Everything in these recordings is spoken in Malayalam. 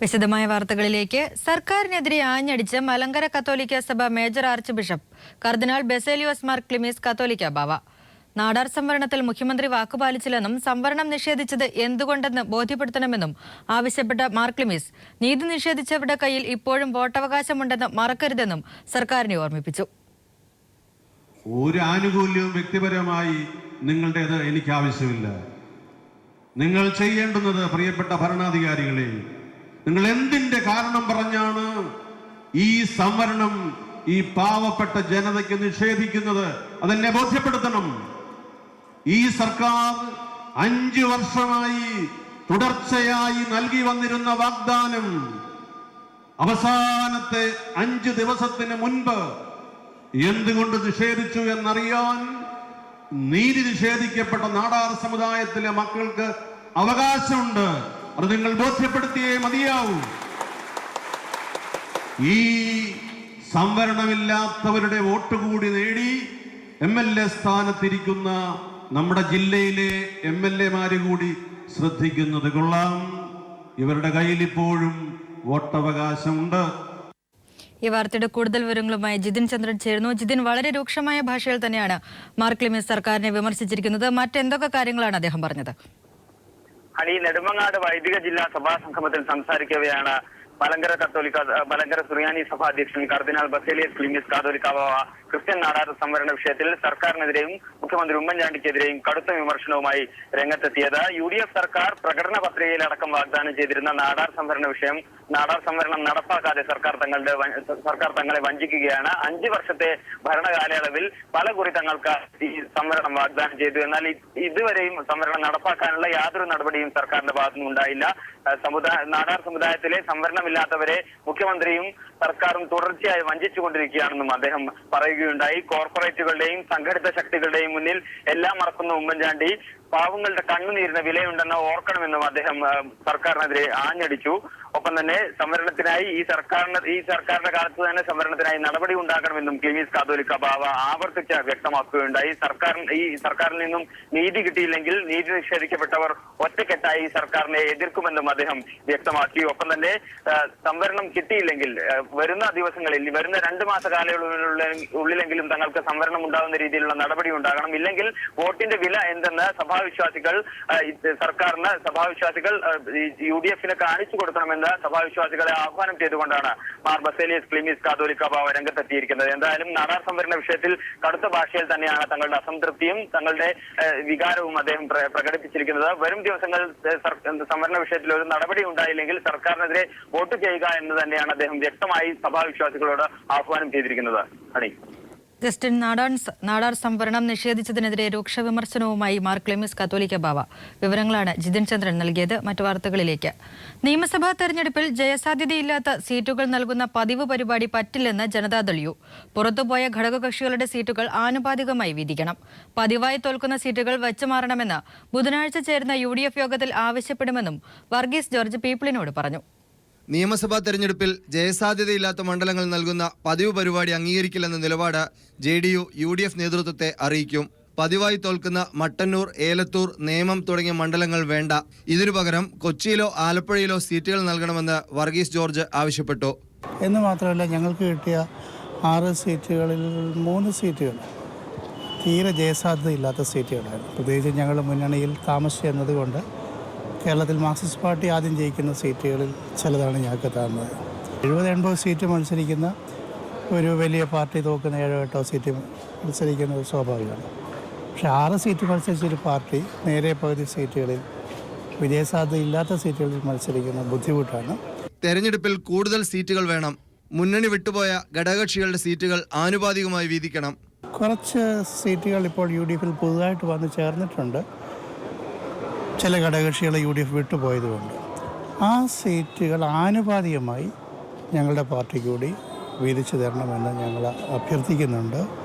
വിശദമായ വാർത്തകളിലേക്ക്. സർക്കാരിനെതിരെ ആഞ്ഞടിച്ച് മലങ്കര കത്തോലിക്ക സഭ മേജർ ആർച്ച് ബിഷപ്പ് കർദിനാൾ ബസേലിയോസ് മാർ ക്ലിമീസ് കാത്തോലിക്ക ബാവ നാടാർ സംവരണത്തിൽ മുഖ്യമന്ത്രി വാക്കുപാലിച്ചില്ലെന്നും സംവരണം നിഷേധിച്ചത് എന്തുകൊണ്ടെന്ന് ബോധ്യപ്പെടുത്തണമെന്നും ആവശ്യപ്പെട്ട മാർ ക്ലിമീസ് നീതി നിഷേധിച്ചവരുടെ കയ്യിൽ ഇപ്പോഴും വോട്ടവകാശമുണ്ടെന്ന് മറക്കരുതെന്നും സർക്കാരിനെ ഓർമ്മിപ്പിച്ചു. ഒരു ആനുകൂല്യവും വ്യക്തിപരമായി നിങ്ങളുടേത് എനിക്ക് ആവശ്യമില്ല. നിങ്ങൾ ചെയ്യേണ്ടുന്നത്, പ്രിയപ്പെട്ട ഭരണാധികാരികളെ, നിങ്ങൾ എന്തിന്റെ കാരണം പറഞ്ഞാണ് ഈ സംവരണം ഈ പാവപ്പെട്ട ജനതയ്ക്ക് നിഷേധിക്കുന്നത്? അതെന്നെ ബോധ്യപ്പെടുത്തണം. ഈ സർക്കാർ 5 വർഷമായി തുടർച്ചയായി നൽകി വന്നിരുന്ന വാഗ്ദാനം അവസാനത്തെ 5 ദിവസത്തിന് മുൻപ് എന്തുകൊണ്ട് നിഷേധിച്ചു എന്നറിയാൻ നീതി നിഷേധിക്കപ്പെട്ട നാടാർ സമുദായത്തിലെ മക്കൾക്ക് അവകാശമുണ്ട്. അത് നിങ്ങൾ ബോധ്യപ്പെടുത്തിയേ മതിയാവൂ. ഈ സംവരണമില്ലാത്തവരുടെ വോട്ട് കൂടി നേടി MLA സ്ഥാനത്തിരിക്കുന്ന നമ്മുടെ ജില്ലയിലെ MLA-മാര് കൂടി ശ്രദ്ധിക്കുന്നത് കൊള്ളാം. ഇവരുടെ കയ്യിൽ ഇപ്പോഴും വോട്ടവകാശമുണ്ട്. ഈ വാർത്തയുടെ കൂടുതൽ വിവരങ്ങളുമായി ജിതിൻ ചന്ദ്രൻ ചേരുന്നു. ജിതിൻ, വളരെ രൂക്ഷമായ ഭാഷയിൽ തന്നെയാണ് മാർ ക്ലിമീസ് സർക്കാരിനെ വിമർശിച്ചിരിക്കുന്നത്. മറ്റെന്തൊക്കെ കാര്യങ്ങളാണ് അദ്ദേഹം പറഞ്ഞത്? നെടുമങ്ങാട് വൈദിക ജില്ലാ സഭാ സംഗമത്തിൽ സംസാരിക്കവെയാണ് മലങ്കര സുറിയാനി സഭാ അധ്യക്ഷൻ കർദിനാൾ ബസേലിയോസ് ക്ലിമീസ് കാത്തോലിക്ക ബാവ ക്രിസ്ത്യൻ നാടാർ സംവരണ വിഷയത്തിൽ സർക്കാരിനെതിരെയും മുഖ്യമന്ത്രി ഉമ്മൻചാണ്ടിക്കെതിരെയും കടുത്ത വിമർശനവുമായി രംഗത്തെത്തിയത്. UDF സർക്കാർ പ്രകടന പത്രികയിലടക്കം വാഗ്ദാനം ചെയ്തിരുന്ന നാടാർ സംവരണം നടപ്പാക്കാതെ സർക്കാർ തങ്ങളെ വഞ്ചിക്കുകയാണ്. 5 വർഷത്തെ ഭരണകാലയളവിൽ പലകുറി തങ്ങൾക്ക് ഈ സംവരണം വാഗ്ദാനം ചെയ്തു. എന്നാൽ ഇതുവരെയും സംവരണം നടപ്പാക്കാനുള്ള യാതൊരു നടപടിയും സർക്കാരിന്റെ ഭാഗത്തുനിന്ന് ഉണ്ടായില്ല. നാടാർ സമുദായത്തിലെ സംവരണമില്ലാത്തവരെ മുഖ്യമന്ത്രിയും സർക്കാരും തുടർച്ചയായി വഞ്ചിച്ചുകൊണ്ടിരിക്കുകയാണെന്നും അദ്ദേഹം പറയുകയുണ്ടായി. കോർപ്പറേറ്റുകളുടെയും സംഘടിത ശക്തികളുടെയും മുന്നിൽ എല്ലാം മറക്കുന്ന ഉമ്മൻചാണ്ടി പാവങ്ങളുടെ കണ്ണുനീരിന് വിലയുണ്ടെന്ന് ഓർക്കണമെന്നും അദ്ദേഹം സർക്കാരിനെതിരെ ആഞ്ഞടിച്ചു. ഒപ്പം തന്നെ സംവരണത്തിനായി ഈ സർക്കാരിന്റെ കാലത്ത് തന്നെ സംവരണത്തിനായി നടപടി ഉണ്ടാക്കണമെന്നും ക്ലിമീസ് കാത്തോലിക്ക ബാവ ആവർത്തിച്ച് വ്യക്തമാക്കുകയുണ്ടായി. ഈ സർക്കാരിൽ നിന്നും നീതി കിട്ടിയില്ലെങ്കിൽ നീതി നിഷേധിക്കപ്പെട്ടവർ ഒറ്റക്കെട്ടായി ഈ സർക്കാരിനെ എതിർക്കുമെന്നും അദ്ദേഹം വ്യക്തമാക്കി. ഒപ്പം തന്നെ സംവരണം കിട്ടിയില്ലെങ്കിൽ വരുന്ന ദിവസങ്ങളിൽ, വരുന്ന 2 മാസ കാലയളവിനുള്ളിലെങ്കിലും തങ്ങൾക്ക് സംവരണം ഉണ്ടാകുന്ന രീതിയിലുള്ള നടപടി ഉണ്ടാകണം. ഇല്ലെങ്കിൽ വോട്ടിന്റെ വില എന്തെന്ന് സഭാവിശ്വാസികൾ UDF-ന് കാണിച്ചു കൊടുക്കണമെന്ന് സഭാവിശ്വാസികളെ ആഹ്വാനം ചെയ്തുകൊണ്ടാണ് മാർ ബസേലിയോസ് ക്ലിമീസ് കാത്തോലിക്ക ബാവ രംഗത്തെത്തിയിരിക്കുന്നത്. എന്തായാലും നാടാർ സംവരണ വിഷയത്തിൽ കടുത്ത ഭാഷയിൽ തന്നെയാണ് തങ്ങളുടെ അസംതൃപ്തിയും തങ്ങളുടെ വികാരവും അദ്ദേഹം പ്രകടിപ്പിച്ചിരിക്കുന്നത്. വരും ദിവസങ്ങളിൽ സംവരണ വിഷയത്തിൽ ഒരു നടപടി ഉണ്ടായില്ലെങ്കിൽ സർക്കാരിനെതിരെ വോട്ട് ചെയ്യുക എന്ന് തന്നെയാണ് അദ്ദേഹം വ്യക്തമായി സഭാവിശ്വാസികളോട് ആഹ്വാനം ചെയ്തിരിക്കുന്നത്. ജസ്റ്റിൻ, നാടാർ സംവരണം നിഷേധിച്ചതിനെതിരെ രൂക്ഷ വിമർശനവുമായി മാർ ക്ലിമീസ് കാത്തോലിക്ക ബാവ. വിവരങ്ങളാണ് ജിതിൻ ചന്ദ്രൻ നൽകിയത്. മറ്റു വാർത്തകളിലേക്ക്. നിയമസഭാ തെരഞ്ഞെടുപ്പിൽ ജയസാധ്യതയില്ലാത്ത സീറ്റുകൾ നൽകുന്ന പതിവ് പരിപാടി പറ്റില്ലെന്ന് ജനതാദൾ യു. പുറത്തുപോയ ഘടകകക്ഷികളുടെ സീറ്റുകൾ ആനുപാതികമായി വീതിക്കണം. പതിവായി തോൽക്കുന്ന സീറ്റുകൾ വെച്ചുമാറണമെന്ന് ബുധനാഴ്ച ചേരുന്ന UDF യോഗത്തിൽ ആവശ്യപ്പെടുമെന്നും വർഗീസ് ജോർജ് പീപ്പിളിനോട് പറഞ്ഞു. നിയമസഭാ തെരഞ്ഞെടുപ്പിൽ ജയസാധ്യതയില്ലാത്ത മണ്ഡലങ്ങൾ നൽകുന്ന പതിവ് പരിപാടി അംഗീകരിക്കില്ലെന്ന നിലപാട് JDU UDF നേതൃത്വത്തെ അറിയിക്കും. പതിവായി തോൽക്കുന്ന മട്ടന്നൂർ, ഏലത്തൂർ, നേമം തുടങ്ങിയ മണ്ഡലങ്ങൾ വേണ്ട. ഇതിനു പകരം കൊച്ചിയിലോ ആലപ്പുഴയിലോ സീറ്റുകൾ നൽകണമെന്ന് വർഗീസ് ജോർജ് ആവശ്യപ്പെട്ടു. എന്ന് മാത്രമല്ല, ഞങ്ങൾക്ക് കിട്ടിയ 6 സീറ്റുകളിൽ 3 സീറ്റുകൾ തീരെ ജയസാധ്യതയില്ലാത്ത സീറ്റുകളായിരുന്നു. പ്രത്യേകിച്ച് ഞങ്ങളുടെ മുന്നണിയിൽ താമസിച്ചു എന്നതുകൊണ്ട് കേരളത്തിൽ മാർക്സിസ്റ്റ് പാർട്ടി ആദ്യം ജയിക്കുന്ന സീറ്റുകളിൽ ചിലതാണ് ഞങ്ങൾക്ക് തന്നത്. 70-80 സീറ്റ് മത്സരിക്കുന്ന ഒരു വലിയ പാർട്ടി തോക്കുന്ന 7-8 സീറ്റ് മത്സരിക്കുന്നത് സ്വാഭാവികമാണ്. പക്ഷേ 6 സീറ്റ് മത്സരിച്ചൊരു പാർട്ടി നേരെ പകുതി സീറ്റുകളിൽ വിജയസാധ്യതയില്ലാത്ത സീറ്റുകളിൽ മത്സരിക്കുന്ന ബുദ്ധിമുട്ടാണ്. തെരഞ്ഞെടുപ്പിൽ കൂടുതൽ സീറ്റുകൾ വേണം. മുന്നണി വിട്ടുപോയ ഘടകകക്ഷികളുടെ സീറ്റുകൾ ആനുപാതികമായി വീതിക്കണം. കുറച്ച് സീറ്റുകൾ ഇപ്പോൾ UDF-ൽ പുതുതായിട്ട് വന്ന് ചേർന്നിട്ടുണ്ട്. ചില ഘടകകക്ഷികൾ UDF വിട്ടുപോയതുകൊണ്ട് ആ സീറ്റുകൾ ആനുപാതികമായി ഞങ്ങളുടെ പാർട്ടി കൂടി വീതിച്ചു തരണമെന്ന് ഞങ്ങൾ അഭ്യർത്ഥിക്കുന്നുണ്ട്.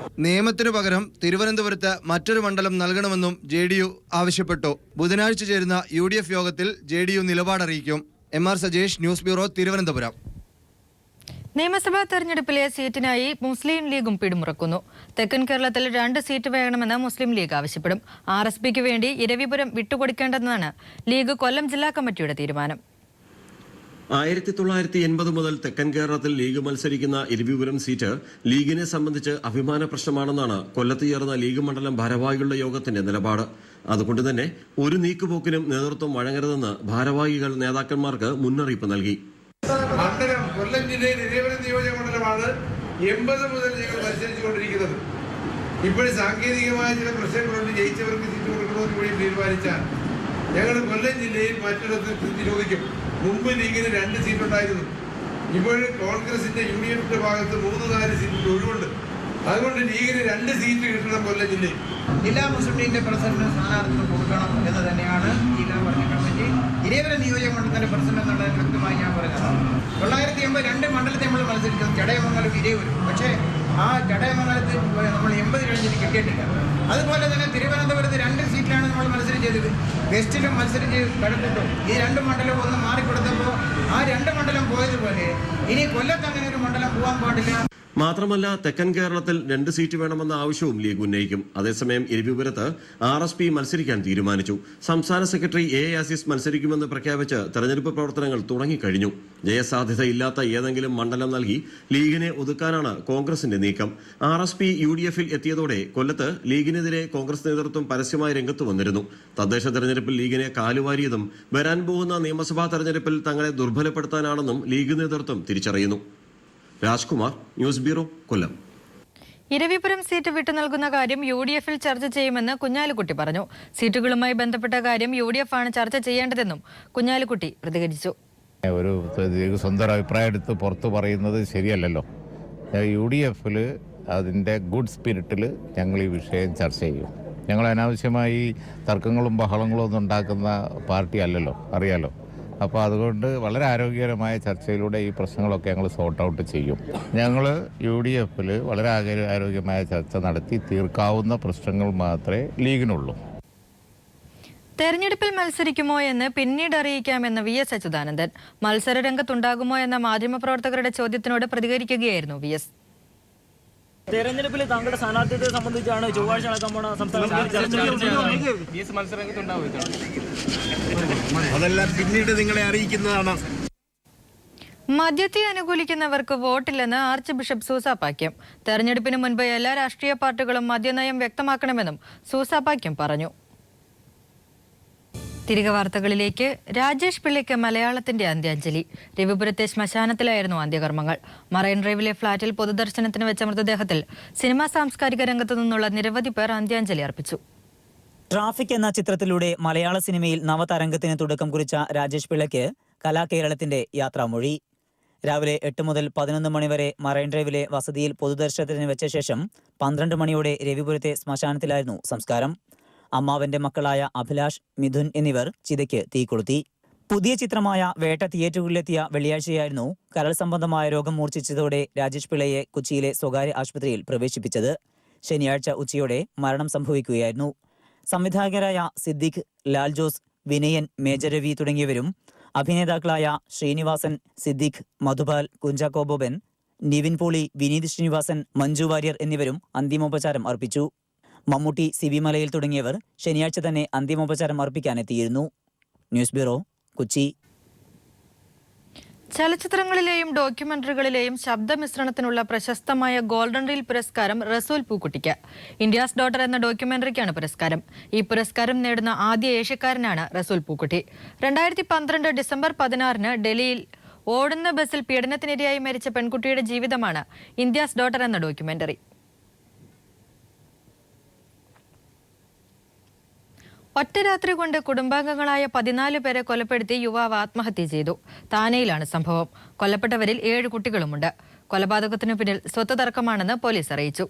നിയമത്തിനു പകരം തിരുവനന്തപുരത്ത് മറ്റൊരു മണ്ഡലം നൽകണമെന്നും JDU ആവശ്യപ്പെട്ടു. ബുധനാഴ്ച ചേരുന്ന UDF യോഗത്തിൽ JDU നിലപാടറിയിക്കും. MR Sajesh, news bureau, Thiruvananthapuram. നിയമസഭാ തെരഞ്ഞെടുപ്പിലെ സീറ്റിനായി മുസ്ലിം ലീഗും പിടിമുറക്കുന്നു. തെക്കൻ കേരളത്തിൽ 2 സീറ്റ് വേണമെന്ന് മുസ്ലിം ലീഗ് ആവശ്യപ്പെടും. RSPക്ക് വേണ്ടി ഇരവിപുരം വിട്ടുകൊടുക്കേണ്ടതെന്നാണ് ലീഗ് കൊല്ലം ജില്ലാ കമ്മിറ്റിയുടെ തീരുമാനം. 1980 മുതൽ തെക്കൻ കേരളത്തിൽ ലീഗ് മത്സരിക്കുന്ന ഇരവിപുരം സീറ്റ് ലീഗിനെ സംബന്ധിച്ച് അഭിമാന പ്രശ്നമാണെന്നാണ് കൊല്ലത്ത് ചേർന്ന ലീഗ് മണ്ഡലം ഭാരവാഹികളുടെ യോഗത്തിന്റെ നിലപാട്. അതുകൊണ്ട് തന്നെ ഒരു നീക്കുപോക്കിനും നേതൃത്വം വഴങ്ങരുതെന്ന് ഭാരവാഹികൾ നേതാക്കന്മാർക്ക് മുന്നറിയിപ്പ് നൽകി. മണ്ഡലം കൊല്ലം ജില്ലയിൽ ഇരവിപുരം നിയോജക മണ്ഡലമാണ് 80 മുതൽ ഞങ്ങൾ മത്സരിച്ചുകൊണ്ടിരിക്കുന്നത്. ഇപ്പോൾ സാങ്കേതികമായ ചില പ്രശ്നങ്ങളുണ്ട്. ജയിച്ചവർക്ക് സീറ്റ് കൊടുക്കണമെന്ന് കൂടി തീരുമാനിച്ചാൽ ഞങ്ങൾ കൊല്ലം ജില്ലയിൽ മറ്റൊരിടത്ത് ചോദിക്കും. മുമ്പ് ലീഗിന് 2 സീറ്റുണ്ടായിരുന്നു. ഇപ്പോൾ കോൺഗ്രസിന്റെ യൂണിയന്റെ ഭാഗത്ത് 3-4 സീറ്റുകൾ ഒഴിവുണ്ട്. അതുകൊണ്ട് ലീഗിന് 2 സീറ്റ് കിട്ടണം കൊല്ലം ജില്ലയിൽ. ജില്ലാ മുസ്ലിം ലീഗിന്റെ പ്രസിഡന്റ് സ്ഥാനാർത്ഥിത്വം കൊടുക്കണം എന്ന് തന്നെയാണ് ജില്ലാ വർക്കിംഗ് കമ്മിറ്റി ഇരവിപുരം നിയോജക മണ്ഡലത്തിന്റെ പ്രസിഡന്റ് എന്നുള്ളത് വ്യക്തമായി ഞാൻ പറഞ്ഞത്. 982 മണ്ഡലത്തിൽ നമ്മൾ മത്സരിച്ചത് ചടയമംഗലം ഇരവിപുരം. പക്ഷേ ആ ചടയമംഗലത്തിൽ നമ്മൾ 80 കഴിഞ്ഞിട്ട് കിട്ടിയിട്ടില്ല. അതുപോലെ തന്നെ തിരുവനന്തപുരത്ത് 2 സീറ്റിലാണ് നമ്മൾ മത്സരിച്ചത്. വെസ്റ്റിലും മത്സരിച്ച് കടത്തിട്ടും ഈ 2 മണ്ഡലം ഒന്ന് മാറിക്കൊടുത്തപ്പോൾ ആ 2 മണ്ഡലം പോയതുപോലെ ഇനി കൊല്ലത്ത് അങ്ങനെ ഒരു മണ്ഡലം പോകാൻ പാടില്ല. മാത്രമല്ല തെക്കൻ കേരളത്തിൽ 2 സീറ്റ് വേണമെന്ന ആവശ്യവും ലീഗ് ഉന്നയിക്കും. അതേസമയം ഇരവിപുരത്ത് RSP മത്സരിക്കാൻ തീരുമാനിച്ചു. സംസ്ഥാന സെക്രട്ടറി A. ആസിസ് മത്സരിക്കുമെന്ന് പ്രഖ്യാപിച്ച് തെരഞ്ഞെടുപ്പ് പ്രവർത്തനങ്ങൾ തുടങ്ങിക്കഴിഞ്ഞു. ജയസാധ്യതയില്ലാത്ത ഏതെങ്കിലും മണ്ഡലം നൽകി ലീഗിനെ ഒതുക്കാനാണ് കോൺഗ്രസിന്റെ നീക്കം. RSP UDF-ൽ എത്തിയതോടെ കൊല്ലത്ത് ലീഗിനെതിരെ കോൺഗ്രസ് നേതൃത്വം പരസ്യമായി രംഗത്ത് വന്നിരുന്നു. തദ്ദേശ തെരഞ്ഞെടുപ്പിൽ ലീഗിനെ കാലുവാരിയതും വരാൻ പോകുന്ന നിയമസഭാ തെരഞ്ഞെടുപ്പിൽ തങ്ങളെ ദുർബലപ്പെടുത്താനാണെന്നും ലീഗ് നേതൃത്വം തിരിച്ചറിയുന്നു. രാജ്കുമാർ, ന്യൂസ് ബ്യൂറോ, കൊല്ലം. ഇരവിപുരം സീറ്റ് വിട്ടു നൽകുന്ന കാര്യം UDF-ൽ ചർച്ച ചെയ്യുമെന്ന് കുഞ്ഞാലിക്കുട്ടി പറഞ്ഞു. സീറ്റുകളുമായി ബന്ധപ്പെട്ട കാര്യം UDF ആണ് ചർച്ച ചെയ്യേണ്ടതെന്നും കുഞ്ഞാലിക്കുട്ടി പ്രതികരിച്ചു. ഒരു സ്വന്തം അഭിപ്രായം എടുത്ത് പുറത്തു പറയുന്നത് ശരിയല്ലല്ലോ. UDF-ൽ അതിൻ്റെ ഗുഡ് സ്പിരിറ്റിൽ ഞങ്ങൾ ഈ വിഷയം ചർച്ച ചെയ്യും. ഞങ്ങൾ അനാവശ്യമായി തർക്കങ്ങളും ബഹളങ്ങളും ഒന്നും ഉണ്ടാക്കുന്ന പാർട്ടി അല്ലല്ലോ, അറിയാലോ. അപ്പോൾ അതുകൊണ്ട് വളരെ ആരോഗ്യകരമായ ചർച്ചയിലൂടെ ഈ പ്രശ്നങ്ങളൊക്കെ ഞങ്ങൾ സോർട്ട് ഔട്ട് ചെയ്യും. ഞങ്ങൾ UDF-ൽ വളരെ ആരോഗ്യമായ ചർച്ച നടത്തി തീർക്കാവുന്ന പ്രശ്നങ്ങൾ മാത്രമേ ലീഗിനുള്ളൂ. തെരഞ്ഞെടുപ്പിൽ മത്സരിക്കുമോ എന്ന് പിന്നീട് അറിയിക്കാമെന്ന് VS അച്യുതാനന്ദൻ. മത്സര രംഗത്തുണ്ടാകുമോ എന്ന മാധ്യമപ്രവർത്തകരുടെ ചോദ്യത്തിനോട് പ്രതികരിക്കുകയായിരുന്നു VS. തെരഞ്ഞെടുപ്പിൽ താങ്കളുടെ സ്ഥാനാർത്ഥിത്വത്തെ സംബന്ധിച്ചാണ് ചൊവ്വാഴ്ച നടക്കാൻ പോണ അതെല്ലാം പിന്നീട് നിങ്ങളെ അറിയിക്കുന്നതാണ്. മദ്യത്തെ അനുകൂലിക്കുന്നവർക്ക് വോട്ടില്ലെന്ന് ആർച്ച് ബിഷപ്പ് സൂസാപാക്യം. തെരഞ്ഞെടുപ്പിന് മുൻപ് എല്ലാ രാഷ്ട്രീയ പാർട്ടികളും മദ്യനയം വ്യക്തമാക്കണമെന്നും സൂസാപാക്യം പറഞ്ഞു. തിരികെ വാർത്തകളിലേക്ക്. രാജേഷ് പിള്ളയ്ക്ക് മലയാളത്തിന്റെ അന്ത്യാഞ്ജലി. രവിപുരത്തെ ശ്മശാനത്തിലായിരുന്നു അന്ത്യകർമ്മങ്ങൾ. മറൈൻ ഡ്രൈവിലെ ഫ്ളാറ്റിൽ പൊതുദർശനത്തിന് വെച്ച മൃതദേഹത്തിൽ സിനിമാ സാംസ്കാരിക രംഗത്തു നിന്നുള്ള നിരവധി പേർ അന്ത്യാഞ്ജലി അർപ്പിച്ചു. ട്രാഫിക് എന്ന ചിത്രത്തിലൂടെ മലയാള സിനിമയിൽ നവതരംഗത്തിന് തുടക്കം കുറിച്ച രാജേഷ് പിള്ളയ്ക്ക് കലാകേരളത്തിന്റെ യാത്രാമൊഴി. രാവിലെ 8 മുതൽ 11 മണിവരെ മറൈൻ ഡ്രൈവിലെ വസതിയിൽ പൊതുദർശനത്തിന് വെച്ച ശേഷം 12 മണിയോടെ രവിപുരത്തെ ശ്മശാനത്തിലായിരുന്നു സംസ്കാരം. അമ്മാവന്റെ മക്കളായ അഭിലാഷ്, മിഥുൻ എന്നിവർ ചിതയ്ക്ക് തീ കൊളുത്തി. പുതിയ ചിത്രമായ വേട്ട തിയേറ്ററുകളിലെത്തിയ വെള്ളിയാഴ്ചയായിരുന്നു കരൾ സംബന്ധമായ രോഗം മൂർച്ഛിച്ചതോടെ രാജേഷ് പിള്ളയെ കൊച്ചിയിലെ സ്വകാര്യ ആശുപത്രിയിൽ പ്രവേശിപ്പിച്ചത്. ശനിയാഴ്ച ഉച്ചയോടെ മരണം സംഭവിക്കുകയായിരുന്നു. സംവിധായകരായ സിദ്ദിഖ്, ലാൽ ജോസ്, വിനയൻ, മേജർ രവി തുടങ്ങിയവരും അഭിനേതാക്കളായ ശ്രീനിവാസൻ, സിദ്ദിഖ്, മധുപാൽ, കുഞ്ചാക്കോ ബോബൻ, നിവിൻ പോളി, വിനീത് ശ്രീനിവാസൻ, മഞ്ജു വാര്യർ എന്നിവരും അന്തിമോപചാരം അർപ്പിച്ചു. മമ്മൂട്ടി, CB മലയിൽ തുടങ്ങിയവർ ശനിയാഴ്ച തന്നെ അന്തിമോപചാരം അർപ്പിക്കാനെത്തിയിരുന്നു. News bureau, Kochi. ചലച്ചിത്രങ്ങളിലെയും ഡോക്യുമെന്ററികളിലെയും ശബ്ദമിശ്രണത്തിനുള്ള പ്രശസ്തമായ ഗോൾഡൻ റീൽ പുരസ്കാരം റസൂൽ പൂക്കുട്ടിക്ക്. ഇന്ത്യാസ് ഡോട്ടർ എന്ന ഡോക്യുമെന്ററിക്കാണ് പുരസ്കാരം. ഈ പുരസ്കാരം നേടുന്ന ആദ്യ ഏഷ്യക്കാരനാണ് റസൂൽ പൂക്കുട്ടി. 2012 ഡിസംബർ 16-ന് ഡൽഹിയിൽ ഓടുന്ന ബസ്സിൽ പീഡനത്തിനിരയായി മരിച്ച പെൺകുട്ടിയുടെ ജീവിതമാണ് ഇന്ത്യാസ് ഡോട്ടർ എന്ന ഡോക്യുമെന്ററി. ഒറ്റ രാത്രി കൊണ്ട് കുടുംബാംഗങ്ങളായ 14 പേരെ കൊലപ്പെടുത്തി യുവാവ് ആത്മഹത്യ ചെയ്തു. താനെയിലാണ് സംഭവം. കൊല്ലപ്പെട്ടവരിൽ 7 കുട്ടികളുമുണ്ട്. കൊലപാതകത്തിനു പിന്നിൽ സ്വത്ത് തർക്കമാണെന്ന് പോലീസ് അറിയിച്ചു.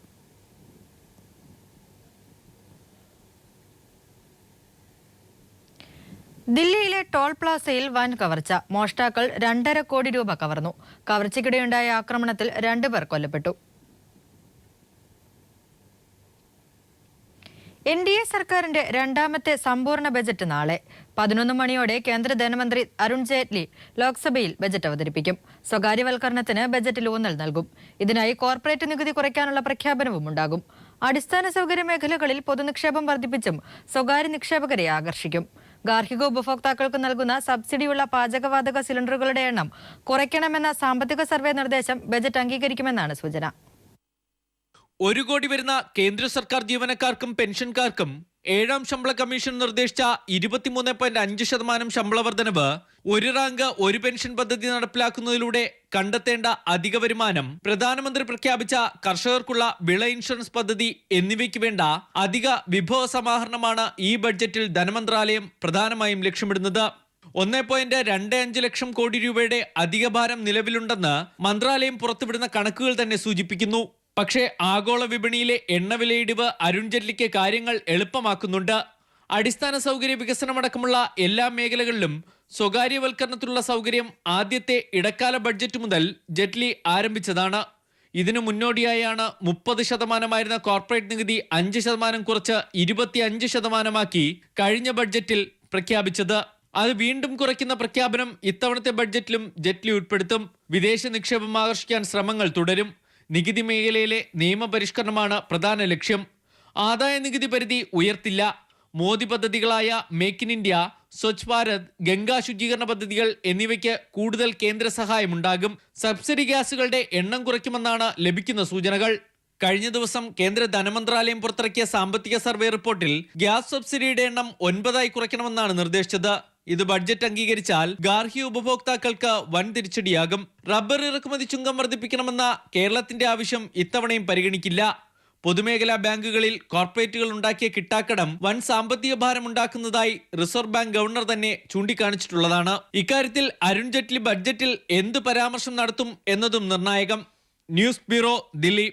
ദില്ലിയിലെ ടോൾ പ്ലാസയിൽ വൻ കവർച്ച. മോഷ്ടാക്കൾ 2.5 കോടി രൂപ കവർന്നു. കവർച്ചയ്ക്കിടെയുണ്ടായ ആക്രമണത്തിൽ 2 പേർ കൊല്ലപ്പെട്ടു. NDA സർക്കാരിന്റെ രണ്ടാമത്തെ സമ്പൂർണ്ണ ബജറ്റ് നാളെ 11 മണിയോടെ കേന്ദ്ര ധനമന്ത്രി അരുൺ ജെയ്റ്റ്ലി ലോക്സഭയിൽ ബജറ്റ് അവതരിപ്പിക്കും. സ്വകാര്യവൽക്കരണത്തിന് ബജറ്റിൽ ഊന്നൽ നൽകും. ഇതിനായി കോർപ്പറേറ്റ് നികുതി കുറയ്ക്കാനുള്ള പ്രഖ്യാപനവും ഉണ്ടാകും. അടിസ്ഥാന സൗകര്യ മേഖലകളിൽ പൊതുനിക്ഷേപം വർദ്ധിപ്പിച്ചും സ്വകാര്യ നിക്ഷേപകരെ ആകർഷിക്കും. ഗാർഹിക ഉപഭോക്താക്കൾക്ക് നൽകുന്ന സബ്സിഡിയുള്ള പാചകവാതക സിലിണ്ടറുകളുടെ എണ്ണം കുറയ്ക്കണമെന്ന സാമ്പത്തിക സർവേ നിർദ്ദേശം ബജറ്റ് അംഗീകരിക്കുമെന്നാണ് സൂചന. 1 കോടി വരുന്ന കേന്ദ്ര സർക്കാർ ജീവനക്കാർക്കും പെൻഷൻകാർക്കും 7ാം ശമ്പള കമ്മീഷൻ നിർദ്ദേശിച്ച 23.5% ശമ്പള വർധനവ്, 1 റാങ്ക് 1 പെൻഷൻ പദ്ധതി നടപ്പിലാക്കുന്നതിലൂടെ കണ്ടെത്തേണ്ട അധിക വരുമാനം, പ്രധാനമന്ത്രി പ്രഖ്യാപിച്ച കർഷകർക്കുള്ള വിള ഇൻഷുറൻസ് പദ്ധതി എന്നിവയ്ക്ക് വേണ്ട അധിക വിഭവ സമാഹരണമാണ് ഈ ബഡ്ജറ്റിൽ ധനമന്ത്രാലയം പ്രധാനമായും ലക്ഷ്യമിടുന്നത്. 1.25 ലക്ഷം കോടി രൂപയുടെ അധിക ഭാരം നിലവിലുണ്ടെന്ന് മന്ത്രാലയം പുറത്തുവിടുന്ന കണക്കുകൾ തന്നെ സൂചിപ്പിക്കുന്നു. പക്ഷേ ആഗോള വിപണിയിലെ എണ്ണവിലയിടിവ് അരുൺ ജെയ്റ്റ്ലിക്ക് കാര്യങ്ങൾ എളുപ്പമാക്കുന്നുണ്ട്. അടിസ്ഥാന സൗകര്യ വികസനമടക്കമുള്ള എല്ലാ മേഖലകളിലും സ്വകാര്യവൽക്കരണത്തിലുള്ള സൗകര്യം ആദ്യത്തെ ഇടക്കാല ബഡ്ജറ്റ് മുതൽ ജെയ്റ്റ്ലി ആരംഭിച്ചതാണ്. ഇതിനു മുന്നോടിയായാണ് 30% കോർപ്പറേറ്റ് നികുതി 5% കുറച്ച് 25% കഴിഞ്ഞ ബഡ്ജറ്റിൽ പ്രഖ്യാപിച്ചത്. അത് വീണ്ടും കുറയ്ക്കുന്ന പ്രഖ്യാപനം ഇത്തവണത്തെ ബഡ്ജറ്റിലും ജെയ്റ്റ്ലി ഉൾപ്പെടുത്തും. വിദേശ നിക്ഷേപം ആകർഷിക്കാൻ ശ്രമങ്ങൾ തുടരും. നികുതി മേഖലയിലെ നിയമപരിഷ്കരണമാണ് പ്രധാന ലക്ഷ്യം. ആദായ നികുതി പരിധി ഉയർത്തില്ല. മോദി പദ്ധതികളായ make in India, Swachh Bharat, Ganga ശുചീകരണ പദ്ധതികൾ എന്നിവയ്ക്ക് കൂടുതൽ കേന്ദ്ര സഹായമുണ്ടാകും. സബ്സിഡി ഗ്യാസുകളുടെ എണ്ണം കുറയ്ക്കുമെന്നാണ് ലഭിക്കുന്ന സൂചനകൾ. കഴിഞ്ഞ ദിവസം കേന്ദ്ര ധനമന്ത്രാലയം പുറത്തിറക്കിയ സാമ്പത്തിക സർവേ റിപ്പോർട്ടിൽ ഗ്യാസ് സബ്സിഡിയുടെ എണ്ണം 9 കുറയ്ക്കണമെന്നാണ് നിർദ്ദേശിച്ചത്. ഇത് ബഡ്ജറ്റ് അംഗീകരിച്ചാൽ ഗാർഹിക ഉപഭോക്താക്കൾക്ക് വൻ തിരിച്ചടിയാകും. റബ്ബർ ഇറക്കുമതി ചുങ്കം വർദ്ധിപ്പിക്കണമെന്ന കേരളത്തിന്റെ ആവശ്യം ഇത്തവണയും പരിഗണിക്കില്ല. പൊതുമേഖലാ ബാങ്കുകളിൽ കോർപ്പറേറ്റുകൾ ഉണ്ടാക്കിയ കിട്ടാക്കടം വൻ സാമ്പത്തിക ഭാരമുണ്ടാക്കുന്നതായി റിസർവ് ബാങ്ക് ഗവർണർ തന്നെ ചൂണ്ടിക്കാണിച്ചിട്ടുള്ളതാണ്. ഇക്കാര്യത്തിൽ അരുൺ ജെയ്റ്റ്ലി ബഡ്ജറ്റിൽ എന്ത് പരാമർശം നടത്തും എന്നതും നിർണായകം. News bureau, Delhi.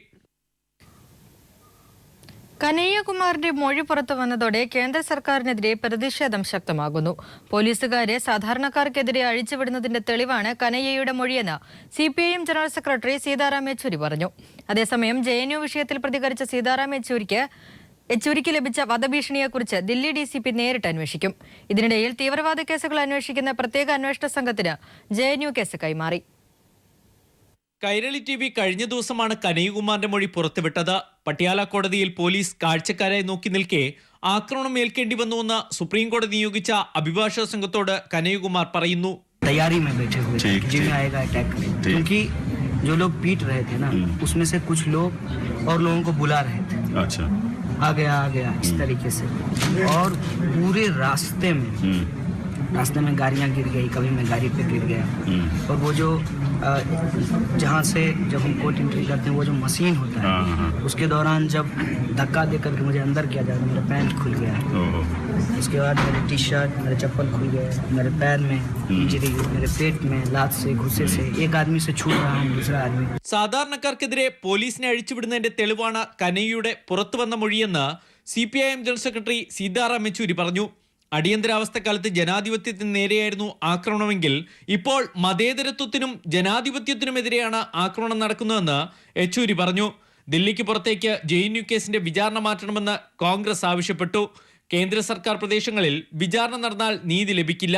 കനയ്യകുമാറിന്റെ മൊഴി പുറത്തു വന്നതോടെ കേന്ദ്ര സർക്കാരിനെതിരെ പ്രതിഷേധം ശക്തമാകുന്നു. പോലീസുകാരെ സാധാരണക്കാർക്കെതിരെ അഴിച്ചുവിടുന്നതിന്റെ തെളിവാണ് കനയ്യയുടെ മൊഴിയെന്ന് CPIM general secretary Sitaram Yechury പറഞ്ഞു. അതേസമയം JNU വിഷയത്തിൽ പ്രതികരിച്ച സീതാറാം യെച്ചൂരിക്ക് ലഭിച്ച വധഭീഷണിയെക്കുറിച്ച് ദില്ലി DCP നേരിട്ട് അന്വേഷിക്കും. ഇതിനിടയിൽ തീവ്രവാദ കേസുകൾ അന്വേഷിക്കുന്ന പ്രത്യേക അന്വേഷണ സംഘത്തിന് JNU കേസ് കൈമാറി. കൈരളി TV കഴിഞ്ഞ ദിവസമാണ് കനയ്യകുമാറിന്റെ മൊഴി പുറത്തുവിട്ടത്. പട്യാല കോടതിയിൽ പോലീസ് കാഴ്ചക്കാരായി നോക്കി നിൽക്കെ ആക്രമണം ഏൽക്കേണ്ടി വന്നുവെന്ന് സുപ്രീം കോടതി നിയോഗിച്ച അഭിഭാഷക സംഘത്തോട് കനയ്യകുമാർ പറയുന്നു. तैयारी में बैठे हुए थे कि जिन्हें आएगा अटैक करें, क्योंकि जो लोग पीट रहे थे ना, उसमें से कुछ लोग और लोगों को बुला रहे थे. अच्छा, आ गया इस तरीके से. और पूरे रास्ते में गाड़ियां गिर गई, कभी मैं गाड़ी पे गिर गया. और वो जो जहाँ से जब हम कोर्ट एंट्री करते हैं वो जो मशीन होता है, उसके दौरान जब धक्का दे करके मुझे अंदर किया जाता, मेरा पैंट खुल गया. उसके बाद मेरे टी-शर्ट, मेरे चप्पल खुल गए, मेरे पैर में इंजरी, मेरे पेट में लात से, घुसे से. एक आदमी से छूट रहा हूँ, दूसरा आदमी. സാധാരണക്കാർക്കെതിരെ പോലീസിനെ അഴിച്ചുവിടുന്നതിന്റെ തെളിവാണ് കനയ്യയുടെ പുറത്തുവന്ന മൊഴിയെന്ന് CPIM general secretary Sitaram Yechury പറഞ്ഞു. അടിയന്തരാവസ്ഥക്കാലത്ത് ജനാധിപത്യത്തിന് നേരെയായിരുന്നു ആക്രമണമെങ്കിൽ ഇപ്പോൾ മതേതരത്വത്തിനും ജനാധിപത്യത്തിനുമെതിരെയാണ് ആക്രമണം നടക്കുന്നതെന്ന് യെച്ചൂരി പറഞ്ഞു. ദില്ലിക്ക് പുറത്തേക്ക് JNU കേസിന്റെ വിചാരണ മാറ്റണമെന്ന് കോൺഗ്രസ് ആവശ്യപ്പെട്ടു. കേന്ദ്ര സർക്കാർ പ്രദേശങ്ങളിൽ വിചാരണ നടന്നാൽ നീതി ലഭിക്കില്ല.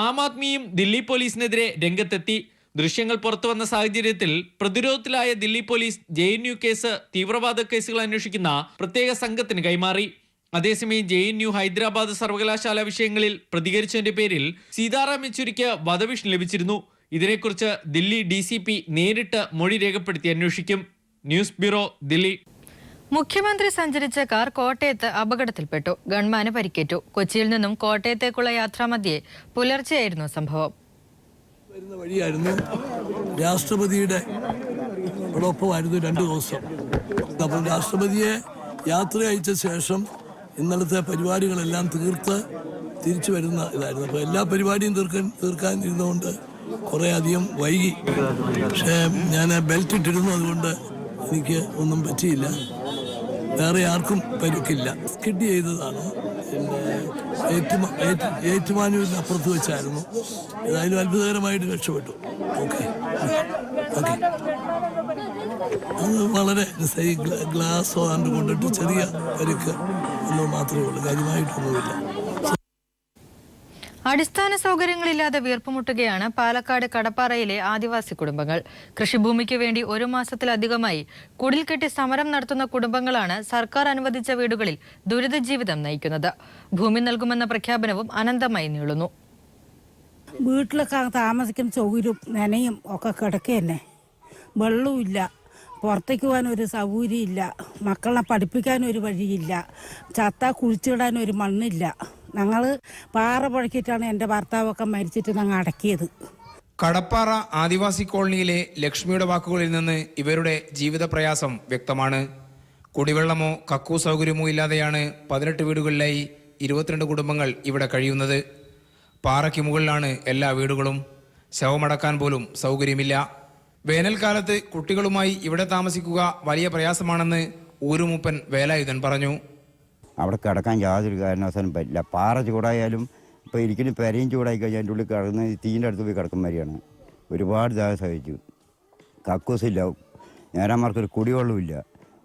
ആം ആദ്മിയും ദില്ലി പോലീസിനെതിരെ രംഗത്തെത്തി. ദൃശ്യങ്ങൾ പുറത്തുവന്ന സാഹചര്യത്തിൽ പ്രതിരോധത്തിലായ ദില്ലി പോലീസ് JNU കേസ് തീവ്രവാദ കേസുകൾ അന്വേഷിക്കുന്ന പ്രത്യേക സംഘത്തിന് കൈമാറി. അതേസമയം JNU ഹൈദരാബാദ് സർവകലാശാല വിഷയങ്ങളിൽ പ്രതികരിച്ചതിന്റെ പേരിൽ സീതാറാം യെച്ചൂരിക്ക് വധഭീഷണി ലഭിച്ചിരുന്നു. ഇതിനെക്കുറിച്ച് ദില്ലി DCP നേരിട്ട് മൊഴി രേഖപ്പെടുത്തി അന്വേഷിക്കും. News bureau, Delhi. മുഖ്യമന്ത്രി സഞ്ചരിച്ച കാർ കോട്ടയത്ത് അപകടത്തിൽപ്പെട്ടു. ഗൺമാന് പരിക്കേറ്റു. കൊച്ചിയിൽ നിന്നും കോട്ടയത്തേക്കുള്ള യാത്രാമധ്യേ പുലർച്ചെയായിരുന്നു സംഭവം. വരുന്ന വഴിയായിരുന്നു. രാഷ്ട്രപതിയുടെ ഒപ്പമായിരുന്നു 2 ദിവസം. അപ്പോൾ രാഷ്ട്രപതിയെ യാത്ര അയച്ച ശേഷം ഇന്നലത്തെ പരിപാടികളെല്ലാം തീർത്ത് തിരിച്ചു വരുന്ന ഇതായിരുന്നു. അപ്പോൾ എല്ലാ പരിപാടിയും തീർക്കാൻ ഇരുന്നുകൊണ്ട് കുറേ അധികം വൈകി. പക്ഷേ ഞാൻ ബെൽറ്റ് ഇട്ടിരുന്നു, അതുകൊണ്ട് എനിക്ക് ഒന്നും പറ്റിയില്ല. വേറെ ആർക്കും പരിക്കില്ല. സ്കിഡ് ചെയ്തതാണ്. ഏറ്റുമാനൂരിന് അപ്പുറത്ത് വെച്ചായിരുന്നു. ഏതായാലും അത്ഭുതകരമായിട്ട് രക്ഷപ്പെട്ടു. ഓക്കെ. അത് വളരെ ഗ്ലാസ് കൊണ്ടിട്ട് ചെറിയ പരിക്ക് എന്നത് മാത്രമേ ഉള്ളൂ, കാര്യമായിട്ടൊന്നുമില്ല. അടിസ്ഥാന സൗകര്യങ്ങളില്ലാതെ വീർപ്പുമുട്ടുകയാണ് പാലക്കാട് കടപ്പാറയിലെ ആദിവാസി കുടുംബങ്ങൾ. കൃഷിഭൂമിക്ക് വേണ്ടി 1 മാസത്തിലധികമായി കുടിൽ കെട്ടി സമരം നടത്തുന്ന കുടുംബങ്ങളാണ് സർക്കാർ അനുവദിച്ച വീടുകളിൽ ദുരിത ജീവിതം നയിക്കുന്നത്. ഭൂമി നൽകുമെന്ന പ്രഖ്യാപനവും അനന്തമായി നീളുന്നു. വീട്ടിലൊക്കെ താമസിക്കുന്ന സൗകര്യം നനയും ഒക്കെ കിടക്ക തന്നെ, വെള്ളവുമില്ല, പുറത്തേക്ക് പോകാൻ ഒരു സൗകര്യമില്ല, മക്കളെ പഠിപ്പിക്കാനൊരു വഴിയില്ല, ചത്ത കുഴിച്ചിടാനൊരു മണ്ണില്ല. ഞങ്ങൾ പാറ പുഴക്കിയിട്ടാണ് എൻ്റെ ഭർത്താവൊക്കെ മരിച്ചിട്ട് ഞങ്ങൾ അടക്കിയത്. കടപ്പാറ ആദിവാസി കോളനിയിലെ ലക്ഷ്മിയുടെ വാക്കുകളിൽ നിന്ന് ഇവരുടെ ജീവിത പ്രയാസം വ്യക്തമാണ്. കുടിവെള്ളമോ കക്കൂ സൗകര്യമോ ഇല്ലാതെയാണ് 18 വീടുകളിലായി 22 കുടുംബങ്ങൾ ഇവിടെ കഴിയുന്നത്. പാറയ്ക്ക് മുകളിലാണ് എല്ലാ വീടുകളും. ശവമടക്കാൻ പോലും സൗകര്യമില്ല. വേനൽക്കാലത്ത് കുട്ടികളുമായി ഇവിടെ താമസിക്കുക വലിയ പ്രയാസമാണെന്ന് ഊരുമൂപ്പൻ വേലായുധൻ പറഞ്ഞു. അവിടെ കിടക്കാൻ യാതൊരു കാരണവശാലും പറ്റില്ല. പാറ ചൂടായാലും ഇപ്പോൾ ഇരിക്കുന്ന പെരയും ചൂടായി കഴിഞ്ഞാൽ അതിൻ്റെ ഉള്ളിൽ കിടന്ന് തീൻ്റെ അടുത്ത് പോയി കിടക്കും വരെയാണ്. ഒരുപാട് ദാഹം സഹിച്ചു. കക്കൂസില്ല, നേരാമാർക്കൊരു കുടിവെള്ളമില്ല.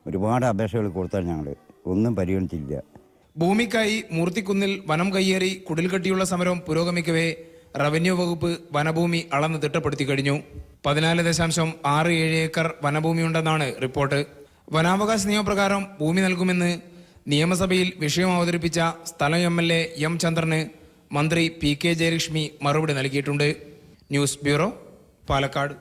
ഒരുപാട് അപേക്ഷകൾ കൊടുത്താൽ ഞങ്ങൾ ഒന്നും പരിഗണിച്ചില്ല. ഭൂമിക്കായി മൂർത്തിക്കുന്നിൽ വനം കയ്യേറി കുടിൽ കെട്ടിയുള്ള സമരം പുരോഗമിക്കവേ റവന്യൂ വകുപ്പ് വനഭൂമി അളന്ന് തിട്ടപ്പെടുത്തി കഴിഞ്ഞു. 14.67 ഏക്കർ വനഭൂമിയുണ്ടെന്നാണ് റിപ്പോർട്ട്. വനാവകാശ നിയമപ്രകാരം ഭൂമി നൽകുമെന്ന് നിയമസഭയിൽ വിഷയം അവതരിപ്പിച്ച സ്ഥലം MLA എം ചന്ദ്രന് മന്ത്രി PK ജയലക്ഷ്മി മറുപടി നൽകിയിട്ടുണ്ട്. News bureau, Palakkad.